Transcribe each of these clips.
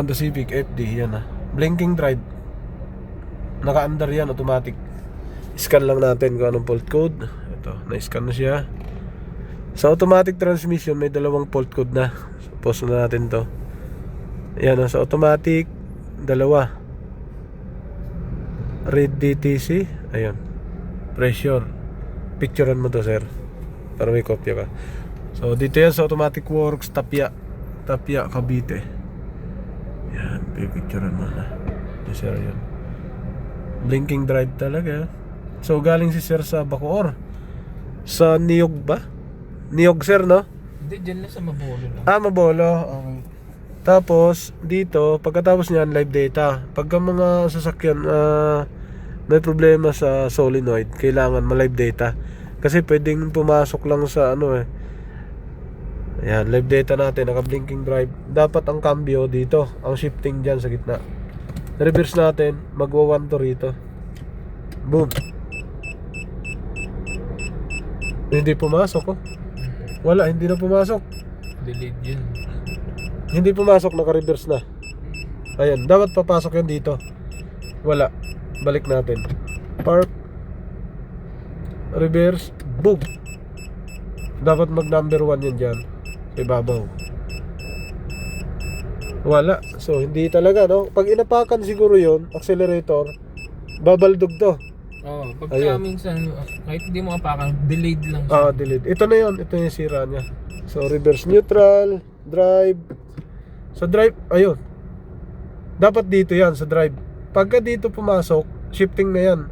Honda Civic FD, yan blinking drive. Naka-under yan, automatic. Scan lang natin kung anong fault code. Ito, na-scan na siya. Sa automatic transmission, may dalawang fault code na. So, pause na natin to. Yan, sa automatic, dalawa. Read DTC. Ayan. Pressure. Picturean mo to, sir, para may kopya ka. So, dito yan sa Automatic Works, Tapia, Cavite. Yan, pipicturean mo na. Yes, sir, yan. Blinking drive talaga. So, galing si sir sa Bacoor. Sa Niyog ba? Niyog, sir, no? Hindi, dyan lang sa Mabolo lang. Mabolo. Okay. Tapos, dito, pagkatapos niyan, live data. Pagka mga sasakyan, may problema sa solenoid, kailangan ma-live data. Kasi pwedeng pumasok lang sa ayan, live data natin, naka-blinking drive. Dapat ang cambio dito, ang shifting dyan sa gitna. Reverse natin, magwa 1 to rito. Boom. Hindi pumasok, Wala, hindi na pumasok. Delayed yun. Hindi pumasok, naka-reverse na. Ayan, dapat papasok yan dito. Wala. Balik natin. Park. Reverse. Boom. Dapat mag number 1 yan dyan. Sa ibabaw. Wala. So, hindi talaga, no? Pag inapakan siguro yon, accelerator, babaldog to. Pagka minsan, kahit hindi mo apakan, delayed lang siya. Delayed. Ito na yon. Ito yung sira niya. So, reverse neutral, drive. Sa drive, ayun. Dapat dito yan, sa drive. Pagka dito pumasok, shifting na yan.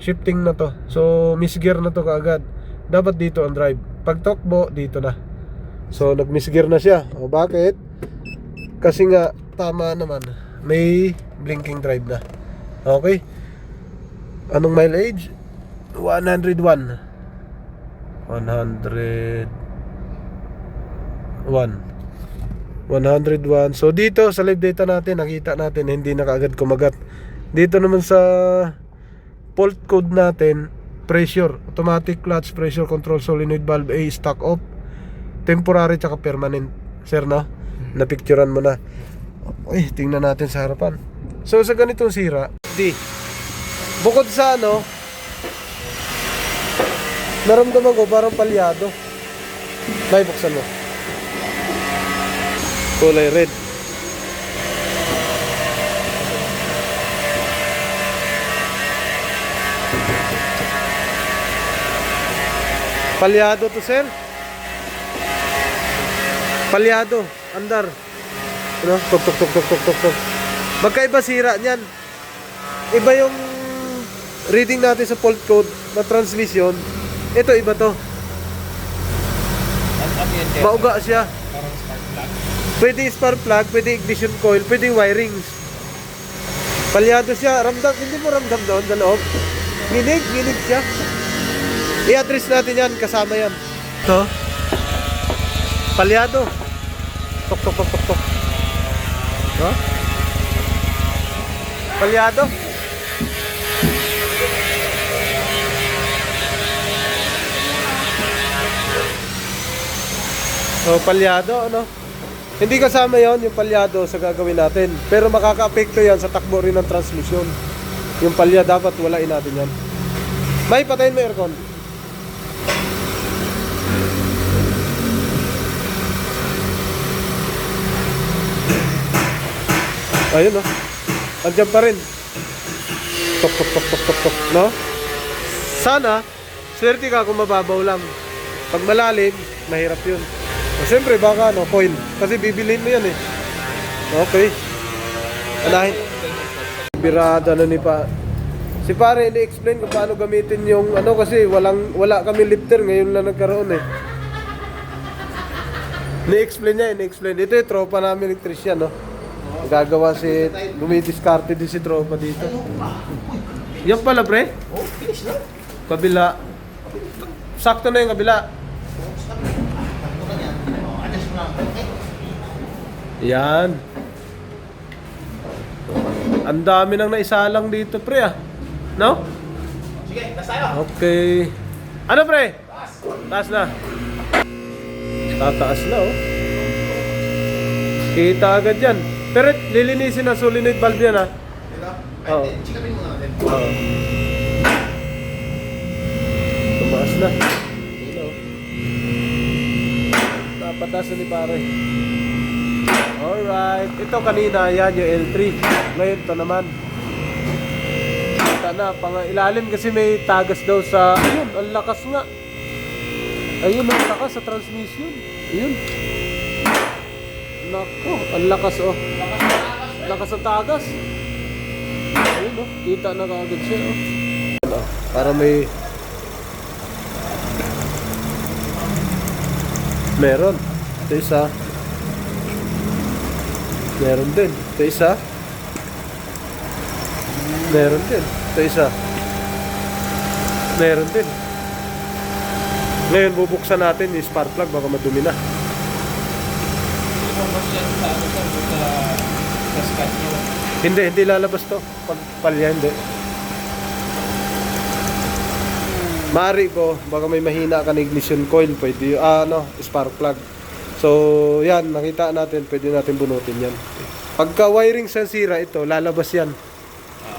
Shifting na to. So, misgear na to kaagad. Dapat dito ang drive. Pag takbo, dito na. So, nag-misgear na siya. O, bakit? Kasi nga, tama naman. May blinking drive na. Okay? Anong mileage? 101. 101. So dito sa live data natin, nakita natin hindi na kaagad kumagat. Dito naman sa fault code natin, pressure, automatic clutch pressure control solenoid valve A stock off, temporary tsaka permanent. Sir, no? Napicturean mo na. Okay, tingnan natin sa harapan. So sa ganitong sira, bukod sa naramdaman ko parang palyado. May buksan mo. Kulay red. Palyado to, sir. Palyado, andar. Tok. Magkaiba sira niyan. Iba yung reading natin sa fault code na transmission. Ito iba to. Mauga siya. Pwede spark plug, pwede ignition coil, pwede wirings. Palyado siya. Hindi mo ramdam doon sa loob. Ginig siya. I-address natin yan, kasama yan. Ito. Palyado. Tok. No? Palyado. So, palyado, Hindi kasama yon yung palyado sa gagawin natin. Pero makaka-apekto yan sa takbo rin ng transmission. Yung palya, dapat walain natin yan. May patayin mo aircon. Ayun, andyan pa rin. Tok, no? Sana, swerte ka kung mababaw lang. Pag malalim, mahirap yun. Siyempre, baka coil. Kasi bibilhin mo yan Okay. Anahin. Birada na si pare, ini-explain kung paano gamitin yung kasi wala kami lifter. Ngayon lang nagkaroon Ni-explain. Ito yung tropa namin electrician, Gagawa dumidiskarte din si tropa dito. Yan pala, pre? Finish na. Kabila. Sakto na yung kabila. Yan. Ang dami nang naisalang dito, pre, No? Sige, taas tayo. Okay. Ano, pre? Taas na. Tataas na, Kita agad yan. Pero lilinisin na solenoid valve yan ha. Ito? Oo. Ay, chikapin muna natin. Oo. Tumaas na. Yun o. Napataas na ni pare. Alright. Ito kanina, yan yung L3. Ngayon ito naman. Kita na, pang ilalim kasi may tagas daw sa... Ayun, ang lakas nga. Ayun, ang lakas sa transmission. Ayun. Nako, ang lakas oh. Lakas ng tagas. Ayun oh, kita na kaagad siya oh. Ano, para may... Meron. Ito isa. Meron din. Ito isa. Meron din. Ito isa. Meron din. Ngayon bubuksan natin yung spark plug baka madumi na. Hindi lalabas to. Pag palya, hindi. Maaari ko, baka may mahina ka na ignition coil, pwede spark plug. So, yan, nakita natin, pwede natin bunutin yan. Pagka wiring sa sira ito, lalabas yan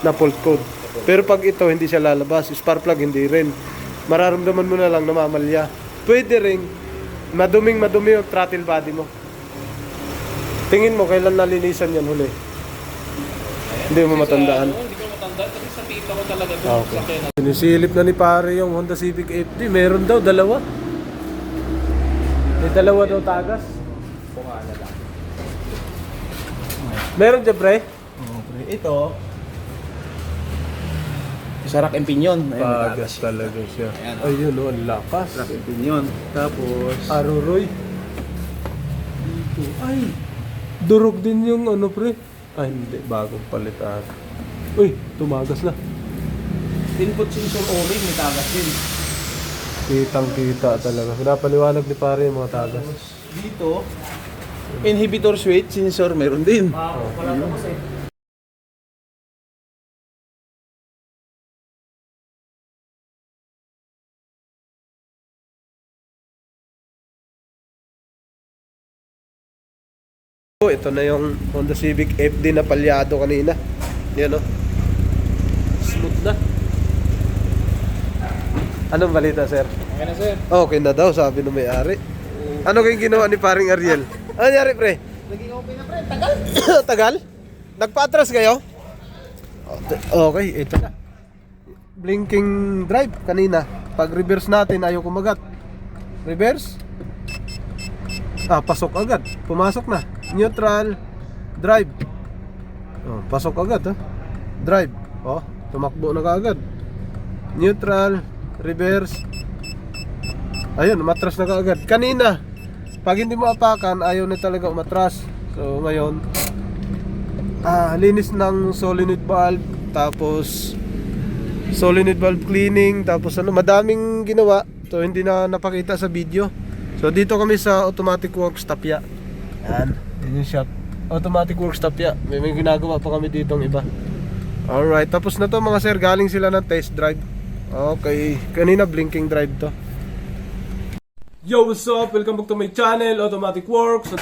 na fault code. Pero pag ito, hindi siya lalabas. Spark plug, hindi rin. Mararamdaman mo na lang namamalya. Pwede rin, madumi yung throttle body mo. Tingin mo, kailan nalinisan yan huli? Hindi mo matandaan. Hindi ko matandaan kasi sa tita ko talaga doon. Okay. Sinisilip na ni pare yung Honda Civic FD. Meron daw, dalawa. May dalawa daw tagas. Meron dyan, pre? Ito. Sarak empinyon. Tagas talaga siya. Ayun, oh, ang lakas. Sarak empinyon. Tapos... Aruroy. Ay, durog din yung ano, pre. Ay, hindi. Bagong palit ata. Uy, tumagas na. Input sensor O-ring, may tagas din. Kitang-kita talaga. Pinapaliwanag ni pare yung mga tagas. Dito, inhibitor switch sensor meron din. Wala ko kasi. Ito na yung Honda Civic FD na palyado kanina. Yan o. Smooth na. Anong balita, sir? Okay na sir. Okay na daw, sabi ng may-ari. Ano kayong ginawa ni paring Ariel? Ano nangyari, pre? Naging okay na pre, tagal. Tagal? Nagpa-atras kayo? Okay, ito na. Blinking drive kanina. Pag reverse natin, ayaw kumagat. Reverse? Pasok agad. Pumasok na. Neutral. Drive. Pasok agad, ha? Drive. Tumakbo na kaagad. Neutral. Reverse. Ayun, umatras na kaagad. Kanina, pag hindi mo apakan, ayaw na talaga umatras. So, ngayon, linis ng solenoid valve. Tapos, solenoid valve cleaning. Tapos, madaming ginawa. So, hindi na napakita sa video. So dito kami sa Automatic Works Tapia. Yan, yun yung shop. Automatic Works Tapia. May ginagawa pa kami ditong iba. Alright, tapos na to mga sir. Galing sila ng test drive. Okay, kanina blinking drive to. Yo, what's up? Welcome back to my channel, Automatic Works.